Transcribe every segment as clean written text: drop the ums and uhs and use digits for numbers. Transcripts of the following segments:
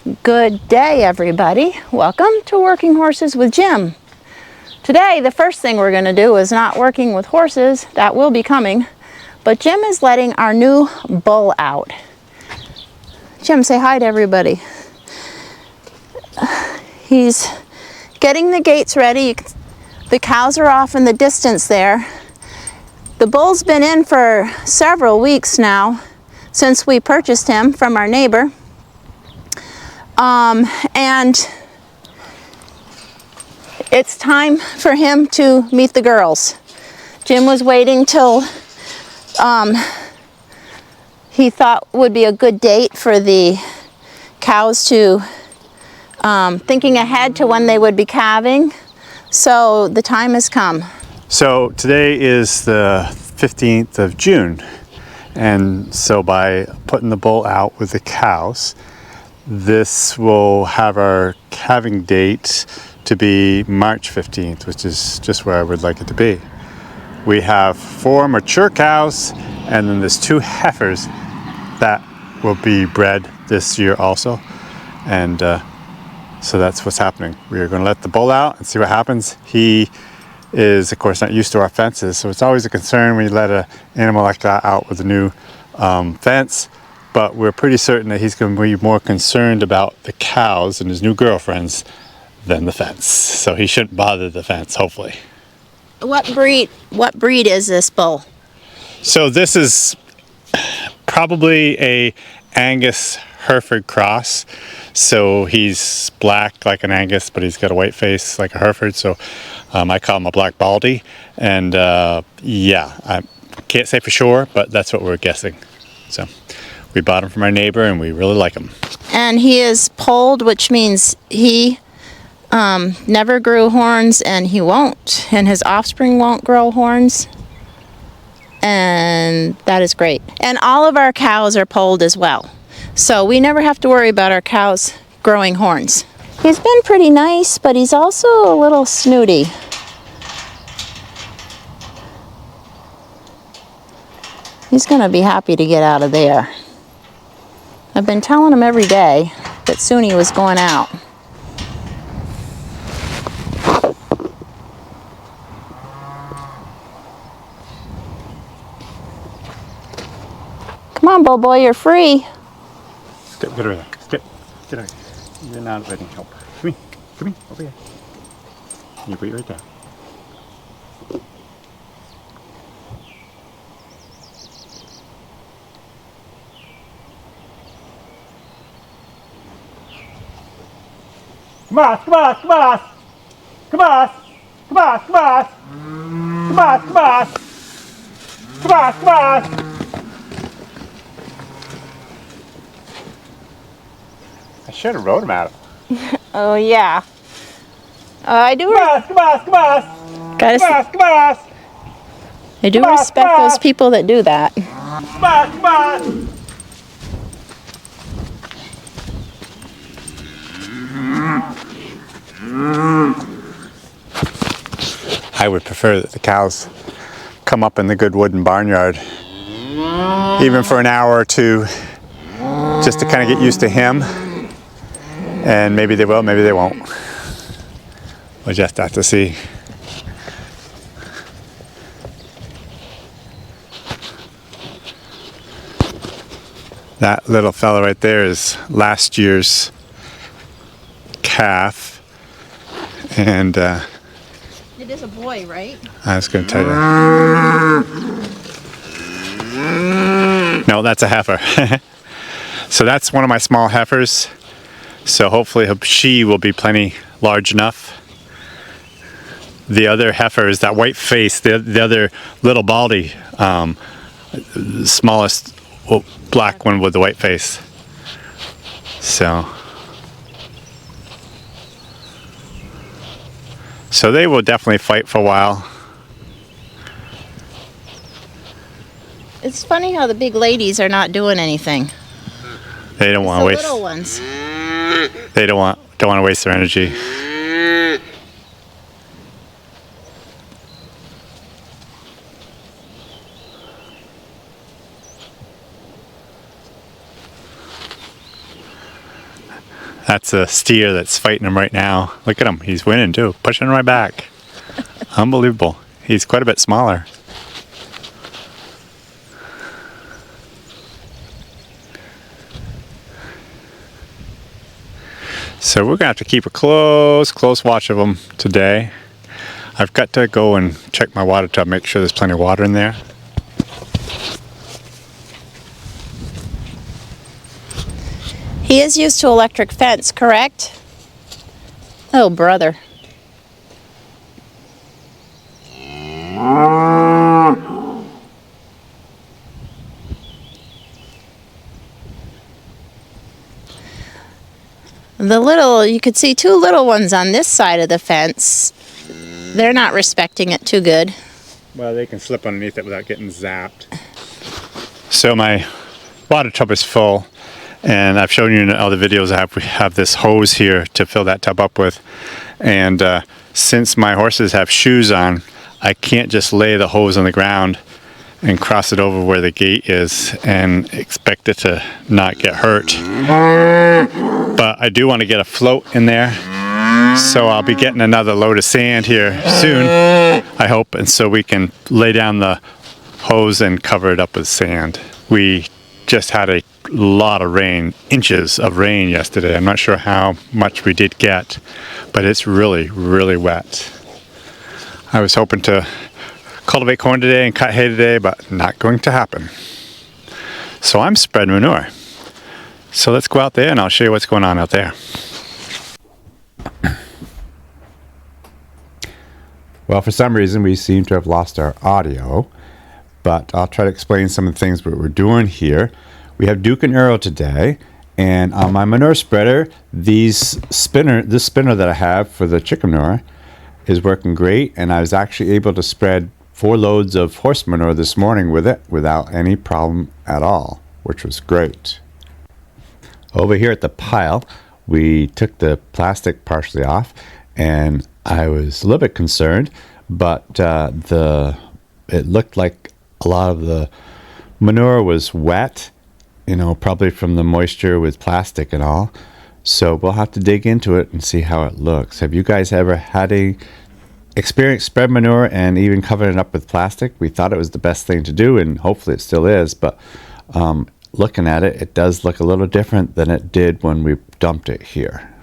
Good day, everybody. Welcome to Working Horses with Jim. Today, the first thing we're going to do is not working with horses. That will be coming. But Jim is letting our new bull out. Jim, say hi to everybody. He's getting the gates ready. The cows are off in the distance there. The bull's been in for several weeks now since we purchased him from our neighbor. And it's time for him to meet the girls. Jim was waiting till he thought would be a good date for the cows to, thinking ahead to when they would be calving. So the time has come. So today is the 15th of June. And so by putting the bull out with the cows, this will have our calving date to be March 15th, which is just where I would like it to be. We have 4 mature cows, and then there's 2 heifers that will be bred this year also. And so that's what's happening. We are going to let the bull out and see what happens. He is, of course, not used to our fences, so it's always a concern when you let an animal like that out with a new fence. But we're pretty certain that he's going to be more concerned about the cows and his new girlfriends than the fence. So he shouldn't bother the fence, hopefully. What breed is this bull? So this is probably a Angus Hereford cross. So he's black like an Angus, but he's got a white face like a Hereford. So I call him a black baldy. And yeah, I can't say for sure, but that's what we're guessing. So we bought him from our neighbor and we really like him. And he is polled, which means he never grew horns, and he won't, and his offspring won't grow horns. And that is great. And all of our cows are polled as well. So we never have to worry about our cows growing horns. He's been pretty nice, but he's also a little snooty. He's going to be happy to get out of there. I've been telling him every day that soon he was going out. Come on, Bull Boy, you're free. Get over there. Get over there. You're not letting help. Come here, over here. You wait right there. Come on, come on, come on! Come on! Come on, come on! Come on, come on! Come on, come on! I should have rode him out. Oh, yeah. I do. Come on, come on, come on! Gotta come on, come on! I do respect those people that do that. Come on, come on! I would prefer that the cows come up in the good wooden barnyard, even for an hour or two, just to kind of get used to him. And maybe they will, maybe they won't. We'll just have to see. That little fella right there is last year's calf. And It is a boy, right? I was going to tell you. No, that's a heifer. So that's one of my small heifers. So hopefully she will be plenty large enough. The other heifer is that white face, the other little baldy, smallest black one with the white face. So they will definitely fight for a while. It's funny how the big ladies are not doing anything. They don't want to waste. The little ones. They don't want to waste their energy. That's a steer that's fighting him right now. Look at him. He's winning too. Pushing right back. Unbelievable. He's quite a bit smaller. So we're going to have to keep a close watch of him today. I've got to go and check my water tub, make sure there's plenty of water in there. He is used to electric fence, correct? Oh, brother. You could see two little ones on this side of the fence. They're not respecting it too good. Well, they can slip underneath it without getting zapped. So my water tub is full, and I've shown you in other videos we have this hose here to fill that tub up with. And since my horses have shoes on, I can't just lay the hose on the ground and cross it over where the gate is and expect it to not get hurt. But I do want to get a float in there, so I'll be getting another load of sand here soon, I hope, and so we can lay down the hose and cover it up with sand. We just had a lot of rain, inches of rain yesterday. I'm not sure how much we did get, but it's really, really wet. I was hoping to cultivate corn today and cut hay today, but not going to happen. So I'm spreading manure. So let's go out there and I'll show you what's going on out there. Well, for some reason we seem to have lost our audio, but I'll try to explain some of the things what we're doing here. We have Duke and Earl today, and on my manure spreader, this spinner that I have for the chicken manure is working great, and I was actually able to spread 4 loads of horse manure this morning with it without any problem at all, which was great. Over here at the pile, we took the plastic partially off, and I was a little bit concerned, but it looked like a lot of the manure was wet, probably from the moisture with plastic and all. So we'll have to dig into it and see how it looks. Have you guys ever had a experience spread manure and even covered it up with plastic? We thought it was the best thing to do, and hopefully it still is, but looking at it, it does look a little different than it did when we dumped it here.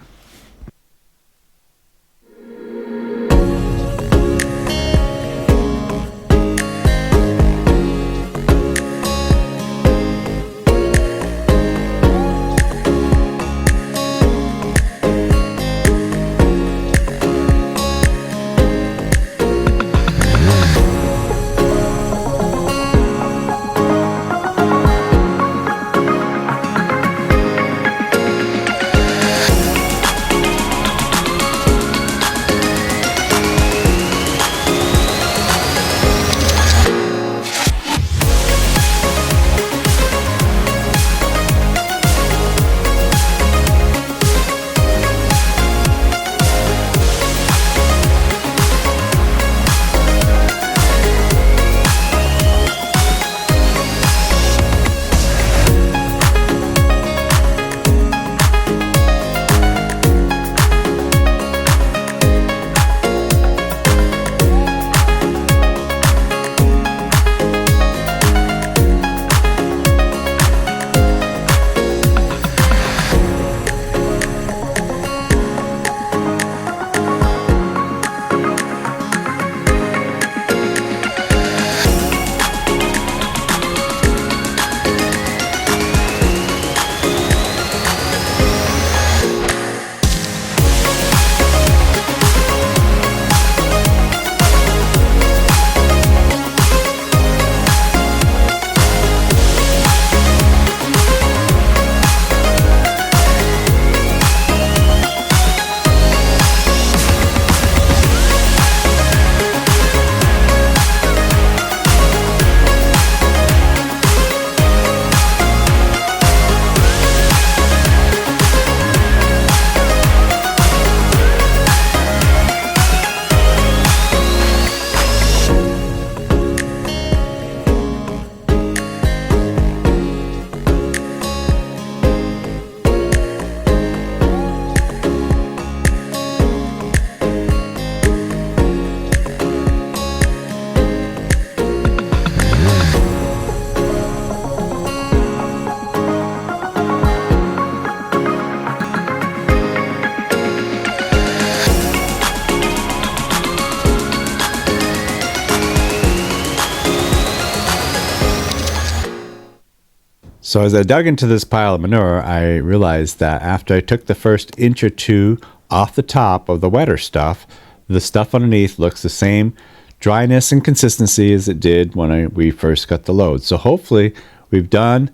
So as I dug into this pile of manure, I realized that after I took the first inch or two off the top of the wetter stuff, the stuff underneath looks the same dryness and consistency as it did when we first got the load. So hopefully we've done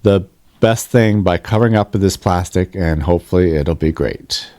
the best thing by covering up with this plastic, and hopefully it'll be great.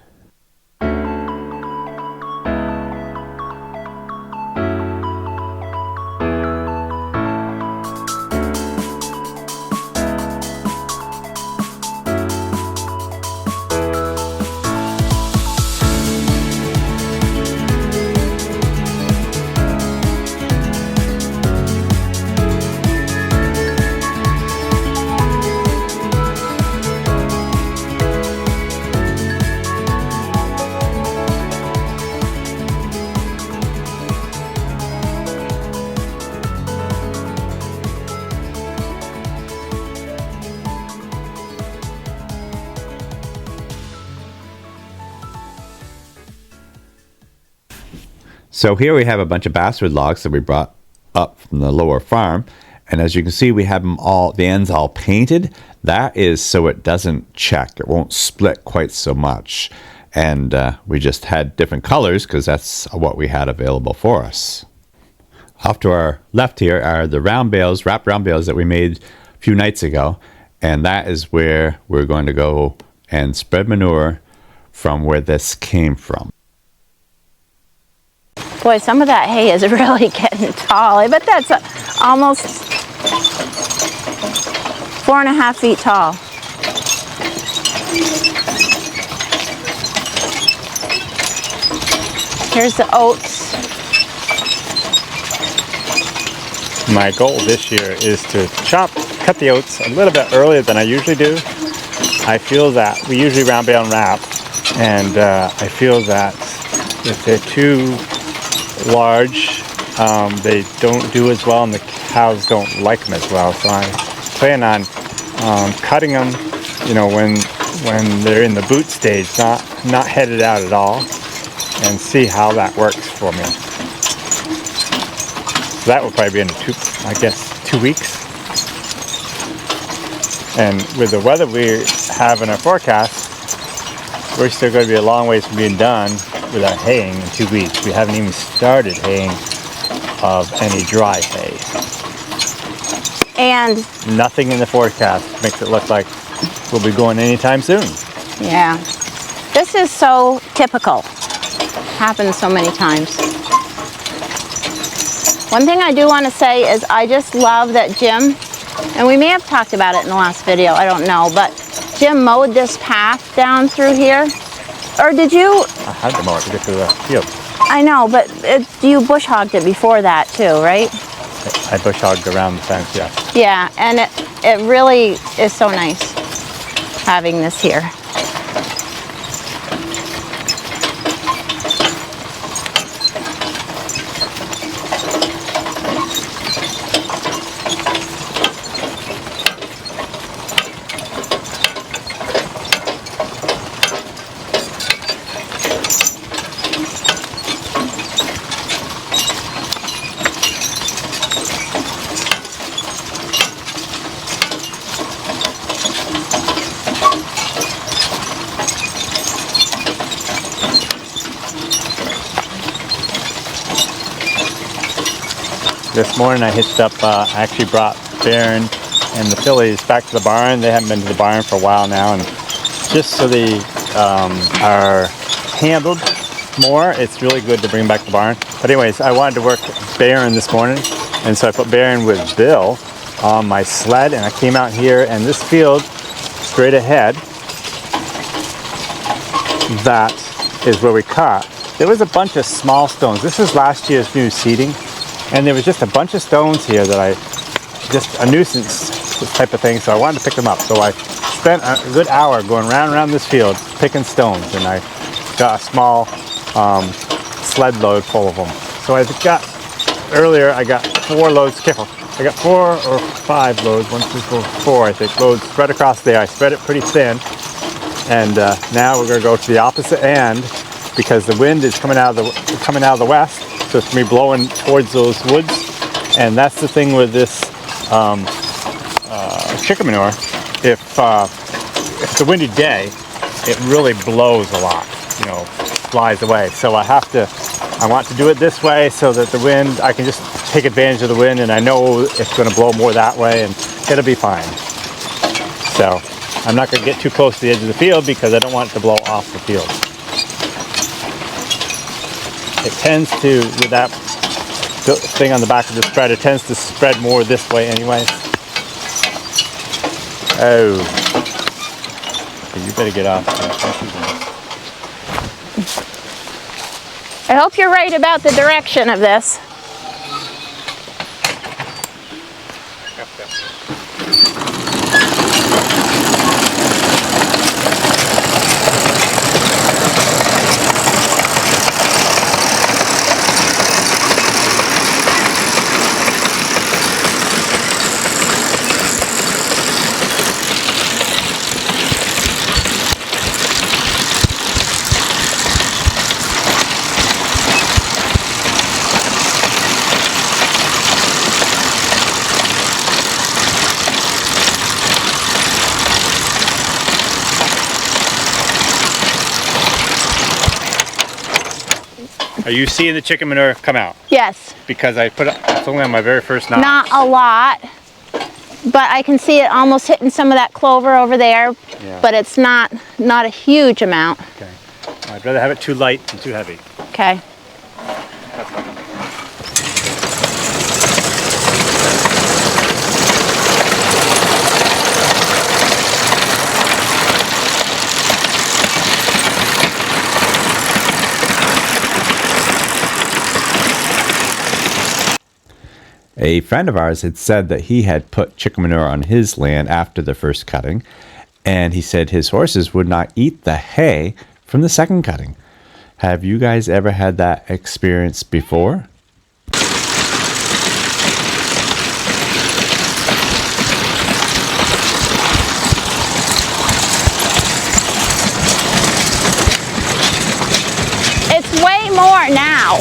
So here we have a bunch of basswood logs that we brought up from the lower farm. And as you can see, we have them all, the ends all painted. That is so it doesn't check. It won't split quite so much. And we just had different colors because that's what we had available for us. Off to our left here are the round bales, wrapped round bales that we made a few nights ago. And that is where we're going to go and spread manure from where this came from. Boy, some of that hay is really getting tall. I bet that's almost 4.5 feet tall. Here's the oats. My goal this year is to cut the oats a little bit earlier than I usually do. I feel that we usually round bale and wrap, and I feel that if they're too large, they don't do as well, and the cows don't like them as well. So I plan on cutting them, you know, when they're in the boot stage, not headed out at all, and see how that works for me. So that will probably be in 2 weeks. And with the weather we have in our forecast, we're still going to be a long ways from being done with our haying in 2 weeks. We haven't even started haying of any dry hay. And nothing in the forecast makes it look like we'll be going anytime soon. yeah, this is so typical. Happens so many times. One thing I do want to say is I just love that Jim, and we may have talked about it in the last video, I don't know, but Jim mowed this path down through here. Or did you? I had to mow it to get to the field. I know, but you bush hogged it before that too, right? I bush hogged around the fence, yes. Yeah, and it really is so nice having this here. This morning I hitched up, I actually brought Baron and the Fillies back to the barn. They haven't been to the barn for a while now, and just so they are handled more, it's really good to bring back the barn. But anyways, I wanted to work Baron this morning, and so I put Baron with Bill on my sled, and I came out here, and this field straight ahead, that is where we cut. There was a bunch of small stones. This is last year's new seeding. And there was just a bunch of stones here that just a nuisance, this type of thing, so I wanted to pick them up. So I spent a good hour going round and around this field picking stones, and I got a small sled load full of them. So I earlier I got 4 loads, careful, I got 4 or 5 loads, 1, 2, 3, 4 I think, loads spread across there. I spread it pretty thin, and now we're going to go to the opposite end because the wind is coming out of the west. So it's going to be blowing towards those woods, and that's the thing with this chicken manure, if it's a windy day, it really blows a lot, you know, flies away. So I want to do it this way so that the wind, I can just take advantage of the wind, and I know it's going to blow more that way, and it'll be fine. So I'm not going to get too close to the edge of the field because I don't want it to blow off the field. It tends to, with that thing on the back of the spread, it tends to spread more this way anyways. Oh, okay, you better get off. I hope you're right about the direction of this. Are you seeing the chicken manure come out? Yes. Because I put it's only on my very first knot. Not a lot, but I can see it almost hitting some of that clover over there, Yeah. but it's not a huge amount. Okay. I'd rather have it too light than too heavy. Okay. A friend of ours had said that he had put chicken manure on his land after the first cutting, and he said his horses would not eat the hay from the second cutting. Have you guys ever had that experience before? It's way more now.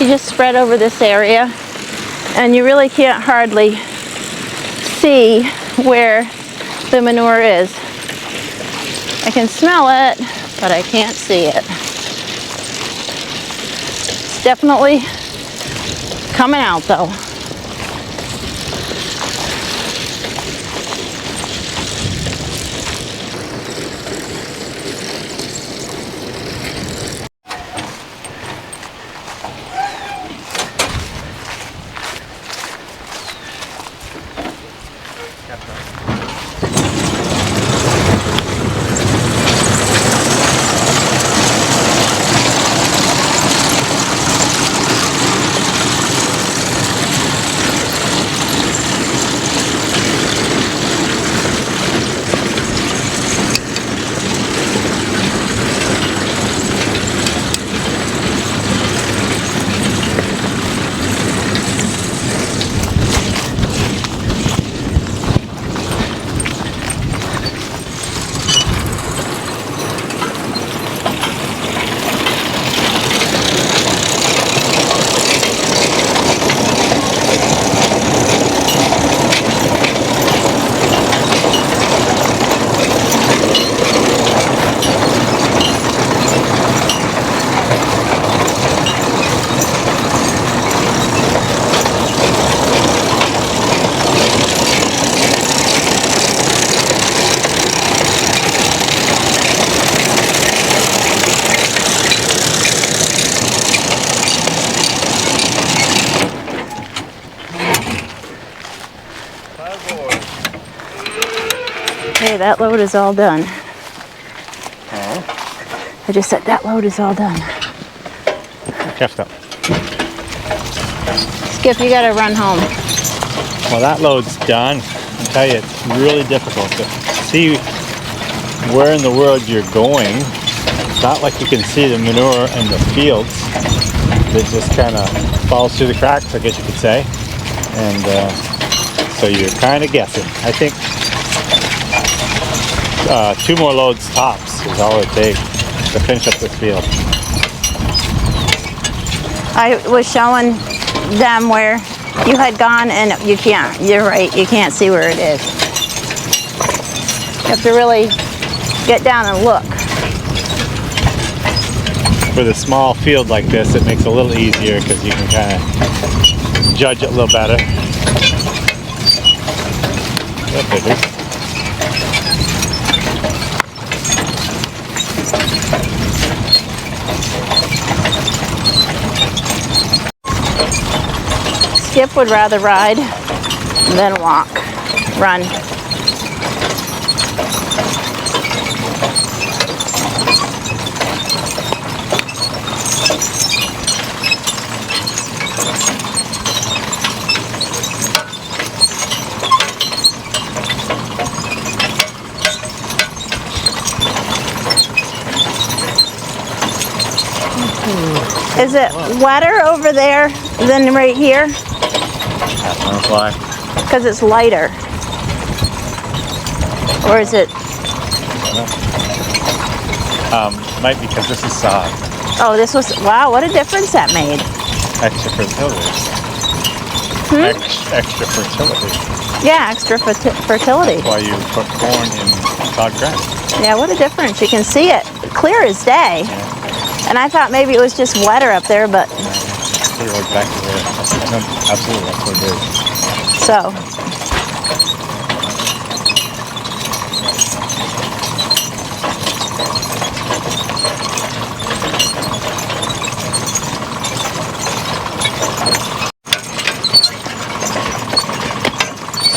just spread over this area, and you really can't hardly see where the manure is. I can smell it, but I can't see it. It's definitely coming out though. Okay, that load is all done. I just said that load is all done. Careful. Skip, you gotta run home. Well, that load's done. I tell you, it's really difficult to see where in the world you're going. It's not like you can see the manure in the fields. It just kind of falls through the cracks, I guess you could say. And so you're kind of guessing. I think 2 more loads tops is all it takes to finish up this field. I was showing them where you had gone, and you can't. You're right, you can't see where it is. You have to really get down and look. For the small field like this, it makes it a little easier because you can kind of judge it a little better. That figures. Skip would rather ride than walk, run. Is it wetter over there than right here? That's why. Because it's lighter. Or is it? Might be because this is soft. Oh, this was, wow, what a difference that made. Extra fertility. Extra fertility. Yeah, extra fertility. That's why you put corn in sod grass. Yeah, what a difference. You can see it clear as day. Yeah. And I thought maybe it was just wetter up there, but Pretty well exactly there. No, absolutely, that's what it is. so.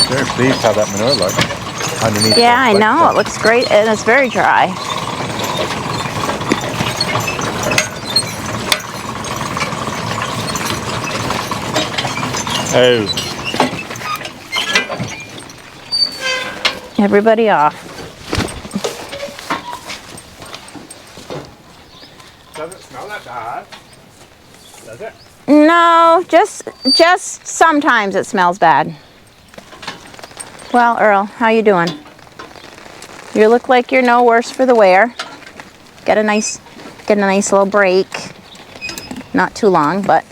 Very pleased how that manure looks underneath. Yeah, I know. It looks great, and it's very dry. Oh. Everybody off. Doesn't smell that bad, does it? No, just sometimes it smells bad. Well, Earl, how you doing? You look like you're no worse for the wear. Get a nice little break. not too long, but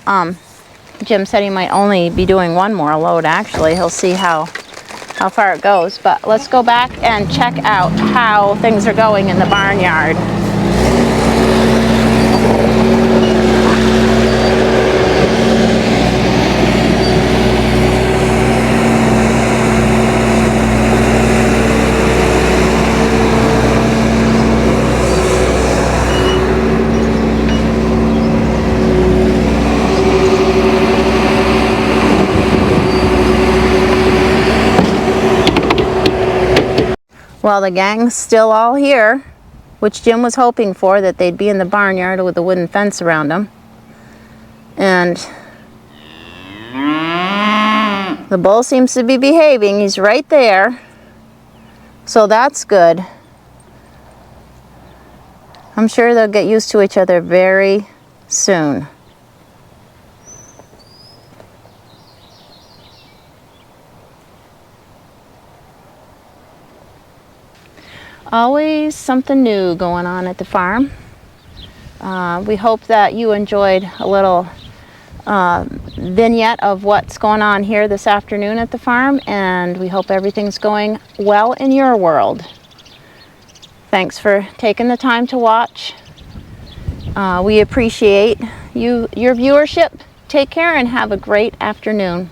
Jim said he might only be doing one more load actually. He'll see how far it goes. But let's go back and check out how things are going in the barnyard. Well, the gang's still all here, which Jim was hoping for, that they'd be in the barnyard with a wooden fence around them. And the bull seems to be behaving. He's right there. So that's good. I'm sure they'll get used to each other very soon. Always something new going on at the farm. We hope that you enjoyed a little vignette of what's going on here this afternoon at the farm, and we hope everything's going well in your world. Thanks for taking the time to watch. We appreciate your viewership. Take care and have a great afternoon.